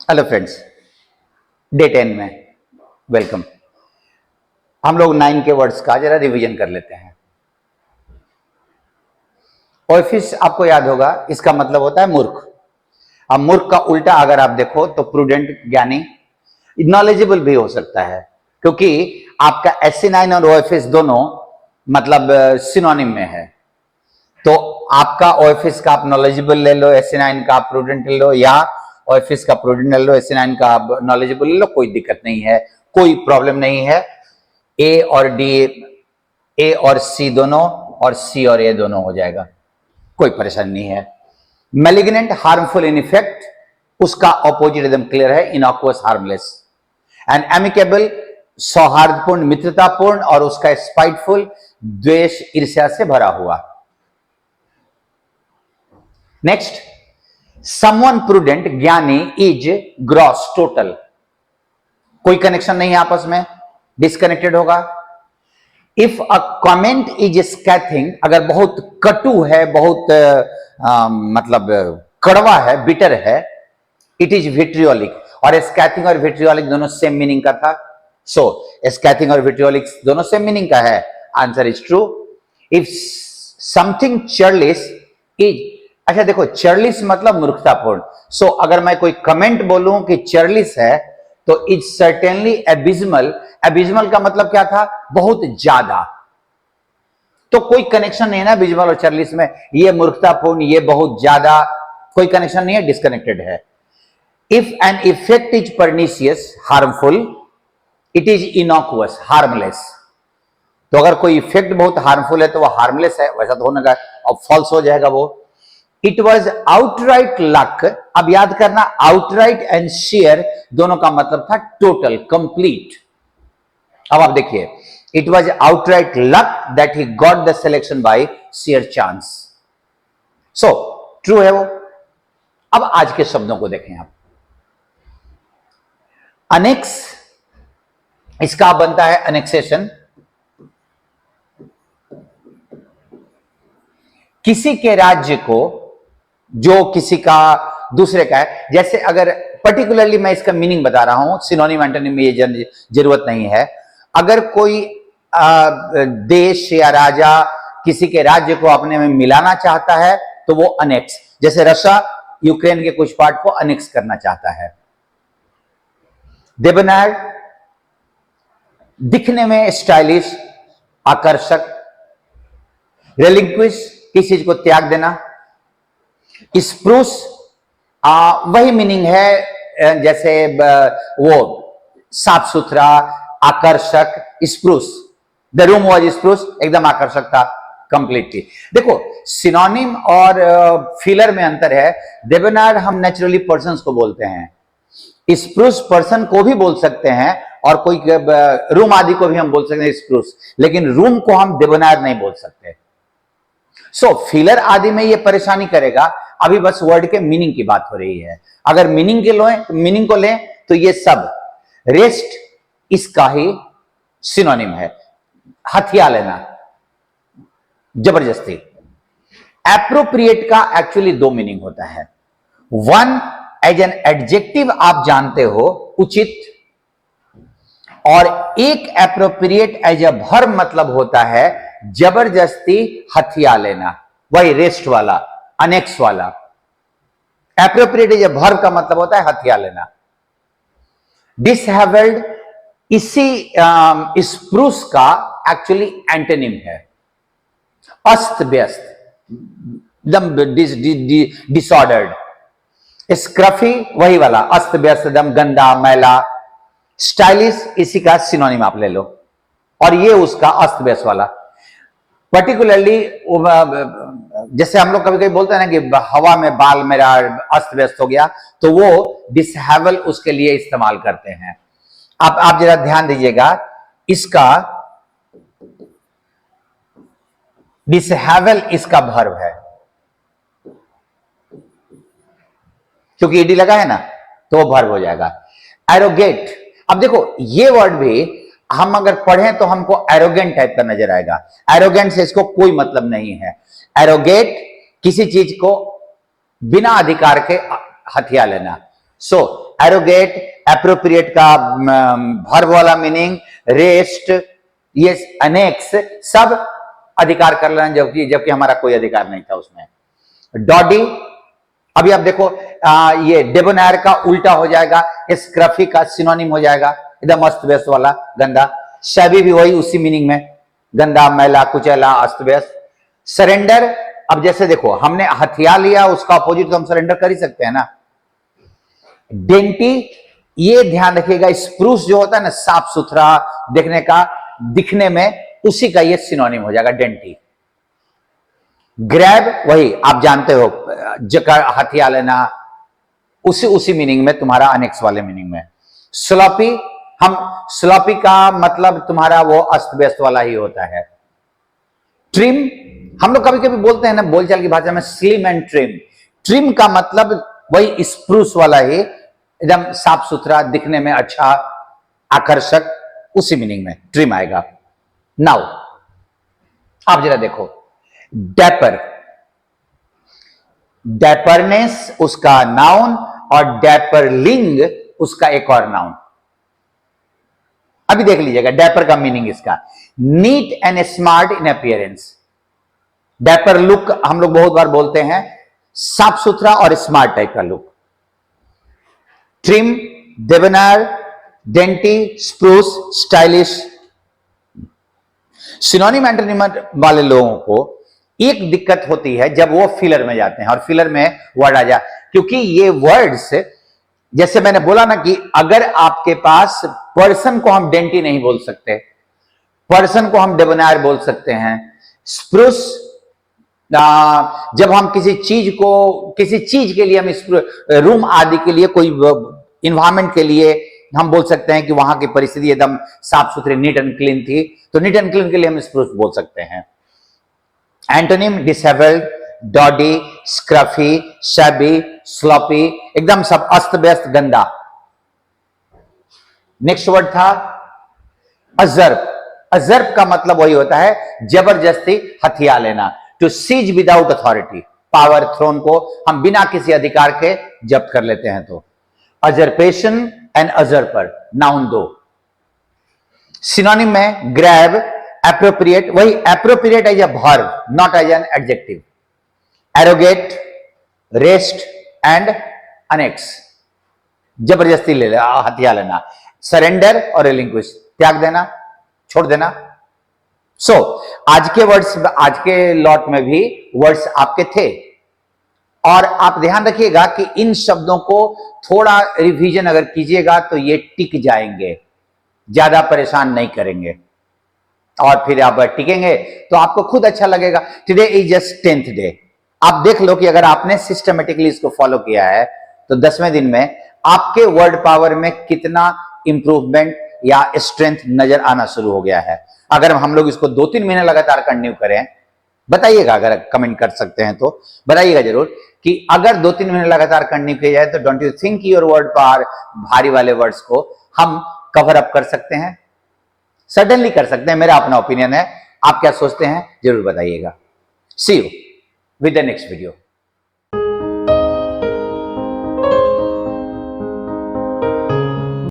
Hello friends, day 10 में welcome. हम लोग 9 के वर्ड्स का जरा रिवीजन कर लेते हैं। ऑफिस आपको याद होगा, इसका मतलब होता है मूर्ख। अब मूर्ख का उल्टा अगर आप देखो तो प्रूडेंट, ज्ञानी, नॉलेजेबल भी हो सकता है, क्योंकि आपका एसिनाइन और ऑफिस दोनों मतलब सिनोनिम में है। तो आपका ऑफिस का आप नॉलेजेबल ले लो, एसिनाइन का आप प्रूडेंट ले लो, या ऑफिस का प्रूडेंट ले लो, एसिनाइन का आप नॉलेजेबल ले लो, कोई दिक्कत नहीं है, कोई प्रॉब्लम नहीं है। ए और डी, ए और सी दोनों, और सी और ए दोनों हो जाएगा, कोई परेशानी नहीं है। मैलिग्नेंट, हार्मफुल इन इफेक्ट, उसका ऑपोजिट एकदम क्लियर है, इनॉक्वस, हार्मलेस। एंड एमिकेबल, सौहार्दपूर्ण, मित्रतापूर्ण, और उसका स्पाइटफुल, द्वेष, ईर्ष्या से भरा हुआ। नेक्स्ट, समवन प्रूडेंट, ज्ञानी, इज ग्रॉस, टोटल, कोई कनेक्शन नहीं है आपस में, डिस्कनेक्टेड होगा। इफ अ कमेंट इज स्कैथिंग, अगर बहुत कटु है, बहुत मतलब कड़वा है, बिटर है, इट इज विट्रियोलिक। और स्कैथिंग और विट्रियोलिक दोनों सेम मीनिंग का था, सो स्कैथिंग और विट्रियोलिक दोनों सेम मीनिंग का है, answer is true. If something churlish is, अच्छा देखो, चर्लिस मतलब मूर्खतापूर्ण। सो अगर मैं कोई कमेंट बोलूं कि चर्लिस है, तो इज सर्टेनली एबिज्मल। एबिज्मल का मतलब क्या था? बहुत ज्यादा। तो कोई कनेक्शन नहीं है ना एबिज्मल और चर्लिस में, ये मूर्खतापूर्ण, ये बहुत ज्यादा, कोई कनेक्शन नहीं है, डिस्कनेक्टेड है। If an effect is pernicious, harmful, it is innocuous, harmless. तो अगर कोई इफेक्ट बहुत हार्मफुल है तो वो हार्मलेस है, वैसा तो होने का, अब फॉल्स हो जाएगा वो। इट वॉज आउटराइट लक, अब याद करना, आउटराइट एंड शेयर दोनों का मतलब था टोटल, कंप्लीट। अब आप देखिए, it was outright luck that he got the selection bye share chance. So true है वो। अब आज के शब्दों को देखें आप। अनेक्स, इसका बनता है अनेक्सेशन, किसी के राज्य को जो किसी का दूसरे का है। जैसे अगर पर्टिकुलरली मैं इसका मीनिंग बता रहा हूं, सिनोनिम एंटोनिम में ये जरूरत नहीं है। अगर कोई देश या राजा किसी के राज्य को अपने में मिलाना चाहता है तो वो अनेक्स, जैसे रशिया यूक्रेन के कुछ पार्ट को अनेक्स करना चाहता है। डेबोनायर, दिखने में स्टाइलिश, आकर्षक। रेलिंक्विश, किसी चीज को त्याग देना। स्प्रूस, वही मीनिंग है जैसे वो साफ सुथरा, आकर्षक, spruce. The room was spruce, एकदम आकर्षक था कंप्लीटली। देखो, सिनोनिम और फिलर में अंतर है। डेबोनायर हम नेचुरली पर्सन्स को बोलते हैं, स्प्रूस पर्सन को भी बोल सकते हैं, और कोई रूम आदि को भी हम बोल सकते हैं स्प्रूस, लेकिन रूम को हम डेबोनायर नहीं बोल सकते। सो फिलर आदि में ये परेशानी करेगा। अभी बस वर्ड के मीनिंग की बात हो रही है। अगर मीनिंग को लें तो ये सब, रेस्ट इसका ही सिनोनिम है, हथिया लेना, जबरदस्ती। एप्रोप्रिएट का एक्चुअली दो मीनिंग होता है। वन, एज एन एडजेक्टिव आप जानते हो, उचित, और एक एप्रोप्रिएट एज ए वर्ब मतलब होता है जबरदस्ती हथिया लेना, वही रेस्ट वाला, अनेक्स वाला। एप्रोप्रिएट एज ए वर्ब का मतलब होता है हथिया लेना। डिसहेबल्ड, इसी स्प्रूस का एक्चुअली एंटोनिम है, अस्त व्यस्त, एकदम डिसऑर्डर्ड। स्क्रफी, वही वाला, अस्त व्यस्त, एकदम गंदा, मैला। स्टाइलिश, इसी का सिनोनिम आप ले लो, और ये उसका अस्त व्यस्त वाला। पर्टिकुलरली जैसे हम लोग कभी कभी बोलते हैं ना कि हवा में बाल मेरा अस्त व्यस्त हो गया, तो वो डिसहेबल उसके लिए इस्तेमाल करते हैं। आप जरा ध्यान दीजिएगा, इसका डिसहेबल इसका वर्ब है, क्योंकि ईडी लगा है ना, तो वो वर्ब हो जाएगा। एरोगेट, अब देखो ये वर्ड भी हम अगर पढ़ें तो हमको एरोगेंट टाइप का नजर आएगा। एरोगेंट से इसको कोई मतलब नहीं है। एरोगेट, किसी चीज को बिना अधिकार के हथिया लेना। सो एरोगेट, एप्रोप्रिएट का वर्ब वाला मीनिंग, रेस्ट, ये अनेक्स, सब अधिकार कर लेना, जबकि हमारा कोई अधिकार नहीं था उसमें। डॉडी, अभी आप देखो ये डेबोनायर का उल्टा हो जाएगा, स्क्रफी का सिनोनिम हो जाएगा, एकदम अस्त व्यस्त वाला, गंदा। शैबी भी वही उसी मीनिंग में, गंदा, मैला, कुचैला, अस्त व्यस्त। सरेंडर, अब जैसे देखो हमने हथिया लिया, उसका अपोजिट तो हम सरेंडर कर ही सकते हैं ना। डेंटी, ये ध्यान रखिएगा, स्प्रूस जो होता है ना, साफ सुथरा देखने का, दिखने में, उसी का ये सिनोनिम हो जाएगा डेंटी। ग्रैब, वही आप जानते हो, जकड़, हथिया लेना, उसी मीनिंग में तुम्हारा अनेक्स वाले मीनिंग में। स्लॉपी, हम स्लॉपी का मतलब तुम्हारा वो अस्त व्यस्त वाला ही होता है। ट्रिम, हम लोग कभी कभी बोलते हैं ना बोलचाल की भाषा में, स्लिम एंड ट्रिम। ट्रिम का मतलब वही स्प्रूस वाला ही, एकदम साफ सुथरा, दिखने में अच्छा, आकर्षक, उसी मीनिंग में ट्रिम आएगा। नाउ आप जरा देखो, डैपर, डैपरनेस उसका नाउन और डैपरलिंग उसका एक और नाउन। अभी देख लीजिएगा डैपर का मीनिंग इसका, neat and smart in appearance. Dapper look हम लोग बहुत बार बोलते हैं, साफ सुथरा और स्मार्ट टाइप का look. Trim, debonair, dainty, spruce, stylish. Synonym antonym वाले लोगों को एक दिक्कत होती है जब वो फिलर में जाते हैं और फिलर में वर्ड आ जाए, क्योंकि ये वर्ड्स, जैसे मैंने बोला ना कि अगर आपके पास पर्सन को हम डेंटी नहीं बोल सकते, पर्सन को हम डेबोनायर बोल सकते हैं, स्प्रूस, जब हम किसी चीज के लिए हम रूम आदि के लिए, कोई इन्वायरमेंट के लिए हम बोल सकते हैं कि वहां की परिस्थिति एकदम साफ सुथरी, नीट एंड क्लीन थी, तो नीट एंड क्लीन के लिए हम स्प्रूस बोल सकते हैं। एंटोनिम, डिसेबल्ड, डॉडी, स्क्रफी, शैबी, स्लॉपी, एकदम सब अस्त व्यस्त, गंदा। नेक्स्ट वर्ड था अजर्ब। अजर्ब का मतलब वही होता है जबरदस्ती हथिया लेना, to seize without authority, power, throne को हम बिना किसी अधिकार के जब्त कर लेते हैं। तो अजरपेशन एंड अजर्पर, नाउन दो। सिनोनिम में ग्रैब, एप्रोप्रिएट, वही appropriate as a verb, not as an adjective. Arrogate, wrest and annex, जबरदस्ती ले लेना, हथिया लेना। सरेंडर और रिलिंक्विश, त्याग देना, छोड़ देना। सो आज के वर्ड्स, आज के लॉट में भी वर्ड्स आपके थे, और आप ध्यान रखिएगा कि इन शब्दों को थोड़ा रिवीजन अगर कीजिएगा तो ये टिक जाएंगे, ज्यादा परेशान नहीं करेंगे, और फिर आप टिकेंगे तो आपको खुद अच्छा लगेगा। Today is just 10th day. आप देख लो कि अगर आपने सिस्टमेटिकली इसको फॉलो किया है तो 10वें दिन में आपके वर्ड पावर में कितना इंप्रूवमेंट या स्ट्रेंथ नजर आना शुरू हो गया है। अगर हम लोग इसको 2-3 महीने लगातार कंटिन्यू करें, बताइएगा, अगर कमेंट कर सकते हैं तो बताइएगा जरूर कि अगर 2-3 महीने लगातार कंटिन्यू किया जाए तो don't you think your word power, भारी वाले वर्ड्स को हम कवर अप कर सकते हैं? सडनली कर सकते हैं, मेरा अपना ओपिनियन है। आप क्या सोचते हैं जरूर बताइएगा। See you with the next video.